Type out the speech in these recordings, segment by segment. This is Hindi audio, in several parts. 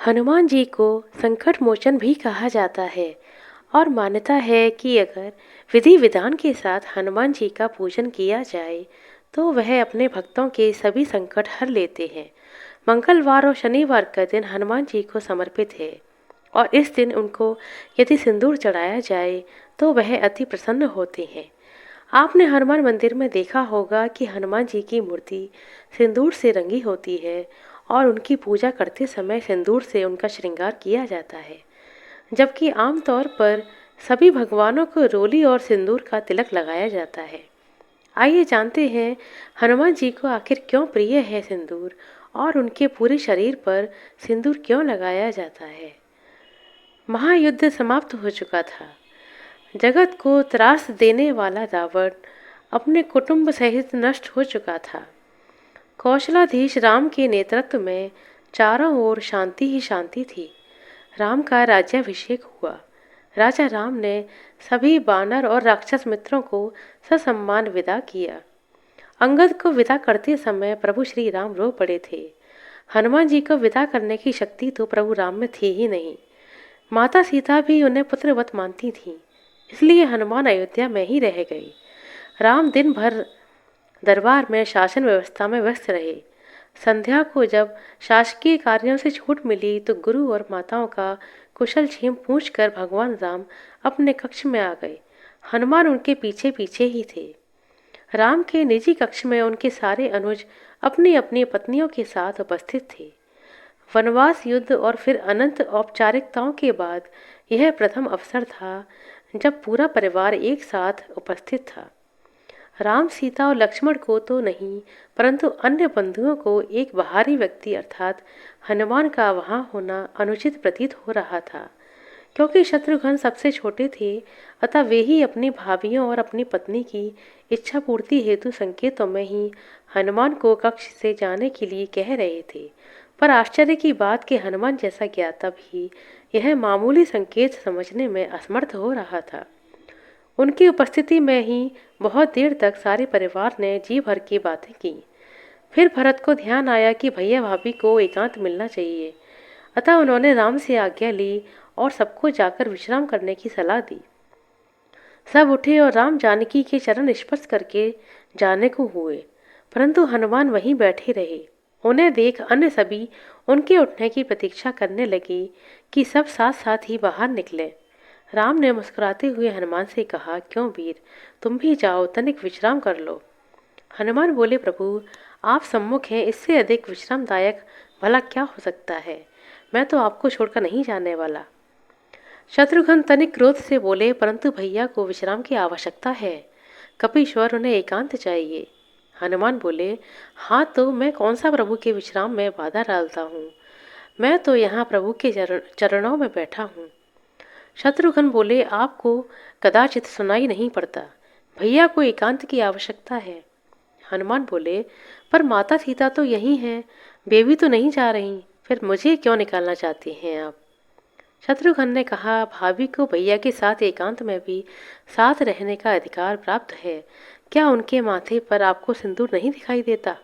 हनुमान जी को संकट मोचन भी कहा जाता है और मान्यता है कि अगर विधि विधान के साथ हनुमान जी का पूजन किया जाए तो वह अपने भक्तों के सभी संकट हर लेते हैं। मंगलवार और शनिवार का दिन हनुमान जी को समर्पित है और इस दिन उनको यदि सिंदूर चढ़ाया जाए तो वह अति प्रसन्न होते हैं। आपने हनुमान मंदिर में देखा होगा कि हनुमान जी की मूर्ति सिंदूर से रंगी होती है और उनकी पूजा करते समय सिंदूर से उनका श्रृंगार किया जाता है, जबकि आमतौर पर सभी भगवानों को रोली और सिंदूर का तिलक लगाया जाता है। आइए जानते हैं हनुमान जी को आखिर क्यों प्रिय है सिंदूर और उनके पूरे शरीर पर सिंदूर क्यों लगाया जाता है। महायुद्ध समाप्त हो चुका था। जगत को त्रास देने वाला रावण अपने कुटुंब सहित नष्ट हो चुका था। कौशलाधीश राम के नेतृत्व में चारों ओर शांति ही शांति थी। राम का राज्याभिषेक हुआ। राजा राम ने सभी वानर और राक्षस मित्रों को ससम्मान विदा किया। अंगद को विदा करते समय प्रभु श्री राम रो पड़े थे। हनुमान जी को विदा करने की शक्ति तो प्रभु राम में थी ही नहीं। माता सीता भी उन्हें पुत्रवत मानती थीं, इसलिए हनुमान अयोध्या में ही रह गए। राम दिन भर दरबार में शासन व्यवस्था में व्यस्त रहे। संध्या को जब शासकीय कार्यों से छूट मिली तो गुरु और माताओं का कुशल क्षेम पूछकर भगवान राम अपने कक्ष में आ गए। हनुमान उनके पीछे पीछे ही थे। राम के निजी कक्ष में उनके सारे अनुज अपनी अपनी पत्नियों के साथ उपस्थित थे। वनवास, युद्ध और फिर अनंत औपचारिकताओं के बाद यह प्रथम अवसर था जब पूरा परिवार एक साथ उपस्थित था। राम, सीता और लक्ष्मण को तो नहीं, परंतु अन्य बंधुओं को एक बाहरी व्यक्ति अर्थात हनुमान का वहां होना अनुचित प्रतीत हो रहा था, क्योंकि शत्रुघ्न सबसे छोटे थे। अतः वे ही अपनी भाभियों और अपनी पत्नी की इच्छा पूर्ति हेतु संकेतों में ही हनुमान को कक्ष से जाने के लिए कह रहे थे। पर आश्चर्य की बात कि हनुमान जैसा ज्ञाता भी यह मामूली संकेत समझने में असमर्थ हो रहा था। उनकी उपस्थिति में ही बहुत देर तक सारे परिवार ने जी भर की बातें की। फिर भरत को ध्यान आया कि भैया भाभी को एकांत मिलना चाहिए। अतः उन्होंने राम से आज्ञा ली और सबको जाकर विश्राम करने की सलाह दी। सब उठे और राम जानकी के चरण स्पर्श करके जाने को हुए, परंतु हनुमान वहीं बैठे रहे। उन्हें देख अन्य सभी उनके उठने की प्रतीक्षा करने लगे कि सब साथ साथ ही बाहर निकले। राम ने मुस्कुराते हुए हनुमान से कहा, क्यों वीर, तुम भी जाओ, तनिक विश्राम कर लो। हनुमान बोले, प्रभु आप सम्मुख हैं, इससे अधिक विश्रामदायक भला क्या हो सकता है। मैं तो आपको छोड़कर नहीं जाने वाला। शत्रुघ्न तनिक क्रोध से बोले, परंतु भैया को विश्राम की आवश्यकता है। कपीश्वर, उन्हें एकांत चाहिए। हनुमान बोले, हाँ तो मैं कौन सा प्रभु के विश्राम में बाधा डालता हूँ। मैं तो यहाँ प्रभु के चरणों में बैठा हूँ। शत्रुघ्न बोले, आपको कदाचित सुनाई नहीं पड़ता, भैया को एकांत की आवश्यकता है। हनुमान बोले, पर माता सीता तो यही हैं, बेबी तो नहीं जा रही, फिर मुझे क्यों निकालना चाहते हैं आप। शत्रुघ्न ने कहा, भाभी को भैया के साथ एकांत में भी साथ रहने का अधिकार प्राप्त है। क्या उनके माथे पर आपको सिंदूर नहीं दिखाई देता।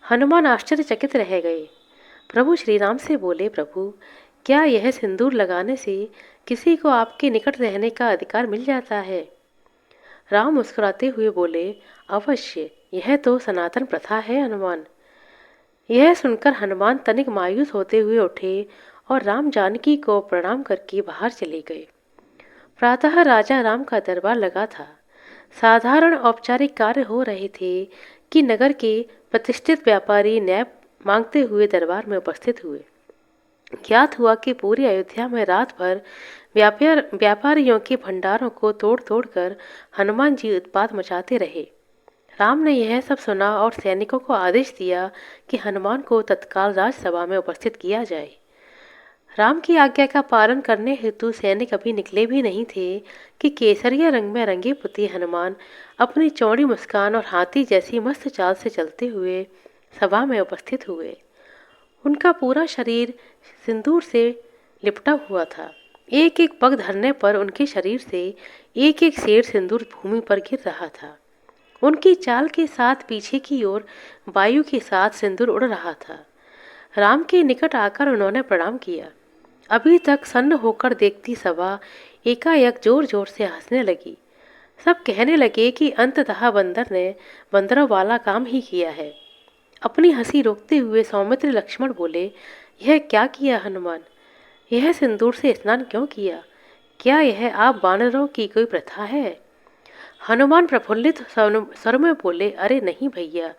हनुमान आश्चर्यचकित रह गए। प्रभु श्री राम से बोले, प्रभु क्या यह सिंदूर लगाने से किसी को आपके निकट रहने का अधिकार मिल जाता है। राम मुस्कुराते हुए बोले, अवश्य, यह तो सनातन प्रथा है हनुमान। यह सुनकर हनुमान तनिक मायूस होते हुए उठे और राम जानकी को प्रणाम करके बाहर चले गए। प्रातः राजा राम का दरबार लगा था। साधारण औपचारिक कार्य हो रहे थे कि नगर के प्रतिष्ठित व्यापारी न्याय मांगते हुए दरबार में उपस्थित हुए। ज्ञात हुआ कि पूरी अयोध्या में रात भर व्यापारियों के भंडारों को तोड़ तोड़ कर हनुमान जी उत्पात मचाते रहे। राम ने यह सब सुना और सैनिकों को आदेश दिया कि हनुमान को तत्काल राजसभा में उपस्थित किया जाए। राम की आज्ञा का पालन करने हेतु सैनिक अभी निकले भी नहीं थे कि केसरिया रंग में रंगे पुते हनुमान अपनी चौड़ी मुस्कान और हाथी जैसी मस्त चाल से चलते हुए सभा में उपस्थित हुए। उनका पूरा शरीर सिंदूर से लिपटा हुआ था। एक एक पग धरने पर उनके शरीर से एक एक शेर सिंदूर भूमि पर गिर रहा था। उनकी चाल के साथ पीछे की ओर वायु के साथ सिंदूर उड़ रहा था। राम के निकट आकर उन्होंने प्रणाम किया। अभी तक सन्न होकर देखती सभा एकाएक जोर जोर से हंसने लगी। सब कहने लगे कि अंततः बंदर ने बंदरों वाला काम ही किया है। अपनी हंसी रोकते हुए सौमित्र लक्ष्मण बोले, यह क्या किया हनुमान? यह सिंदूर से स्नान क्यों किया? क्या यह आप वानरों की कोई प्रथा है? हनुमान प्रफुल्लित स्वर में बोले, अरे नहीं भैया,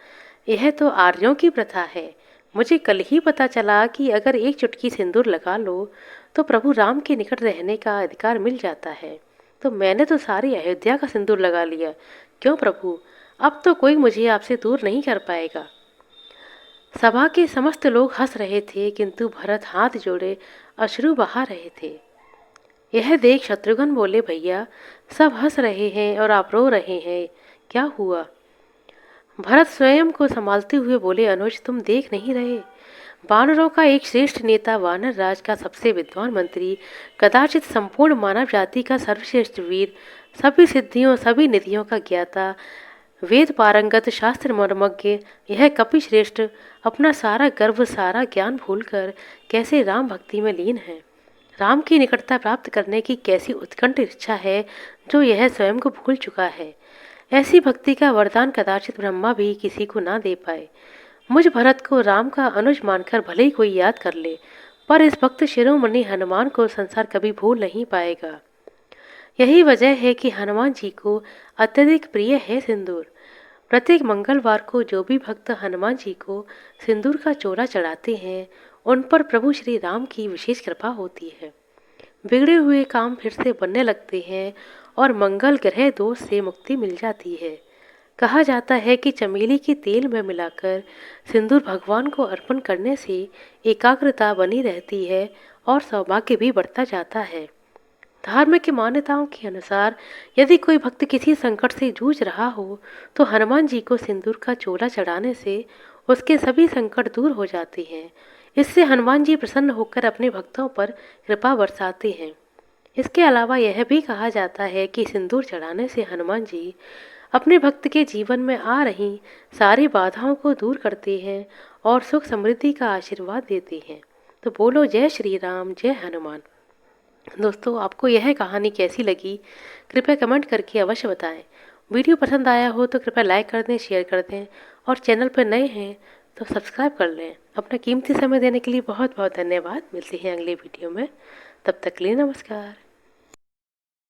यह तो आर्यों की प्रथा है। मुझे कल ही पता चला कि अगर एक चुटकी सिंदूर लगा लो तो प्रभु राम के निकट रहने का अधिकार मिल जाता है। तो मैंने तो सारी अयोध्या का सिंदूर लगा लिया। क्यों प्रभु, अब तो कोई मुझे आपसे दूर नहीं कर पाएगा। सभा के समस्त लोग हंस रहे थे, किंतु भरत हाथ जोड़े अश्रु बहा रहे थे। यह देख शत्रुघ्न बोले, भैया सब हंस रहे हैं और आप रो रहे हैं, क्या हुआ? भरत स्वयं को संभालते हुए बोले, अनुज तुम देख नहीं रहे? वानरों का एक श्रेष्ठ नेता, वानर राज का सबसे विद्वान मंत्री, कदाचित संपूर्ण मानव जाति का सर्वश्रेष्ठ वीर, सभी सिद्धियों सभी निधियों का ज्ञाता, वेद पारंगत शास्त्र मर्मज्ञ, यह कपि श्रेष्ठ अपना सारा गर्व सारा ज्ञान भूलकर कैसे राम भक्ति में लीन है। राम की निकटता प्राप्त करने की कैसी उत्कंठ इच्छा है जो यह स्वयं को भूल चुका है। ऐसी भक्ति का वरदान कदाचित ब्रह्मा भी किसी को ना दे पाए। मुझ भरत को राम का अनुज मानकर भले ही कोई याद कर ले, पर इस भक्त शिरोमणि हनुमान को संसार कभी भूल नहीं पाएगा। यही वजह है कि हनुमान जी को अत्यधिक प्रिय है सिंदूर। प्रत्येक मंगलवार को जो भी भक्त हनुमान जी को सिंदूर का चोला चढ़ाते हैं, उन पर प्रभु श्री राम की विशेष कृपा होती है। बिगड़े हुए काम फिर से बनने लगते हैं और मंगल ग्रह दोष से मुक्ति मिल जाती है। कहा जाता है कि चमेली के तेल में मिलाकर सिंदूर भगवान को अर्पण करने से एकाग्रता बनी रहती है और सौभाग्य भी बढ़ता जाता है। धार्मिक मान्यताओं के अनुसार यदि कोई भक्त किसी संकट से जूझ रहा हो तो हनुमान जी को सिंदूर का चोला चढ़ाने से उसके सभी संकट दूर हो जाते हैं। इससे हनुमान जी प्रसन्न होकर अपने भक्तों पर कृपा बरसाते हैं। इसके अलावा यह भी कहा जाता है कि सिंदूर चढ़ाने से हनुमान जी अपने भक्त के जीवन में आ रही सारी बाधाओं को दूर करते हैं और सुख समृद्धि का आशीर्वाद देते हैं। तो बोलो जय श्री राम, जय हनुमान। दोस्तों, आपको यह कहानी कैसी लगी कृपया कमेंट करके अवश्य बताएं। वीडियो पसंद आया हो तो कृपया लाइक कर दें, शेयर कर दें और चैनल पर नए हैं तो सब्सक्राइब कर लें। अपना कीमती समय देने के लिए बहुत बहुत धन्यवाद। मिलते हैं अगले वीडियो में, तब तक के लिए नमस्कार।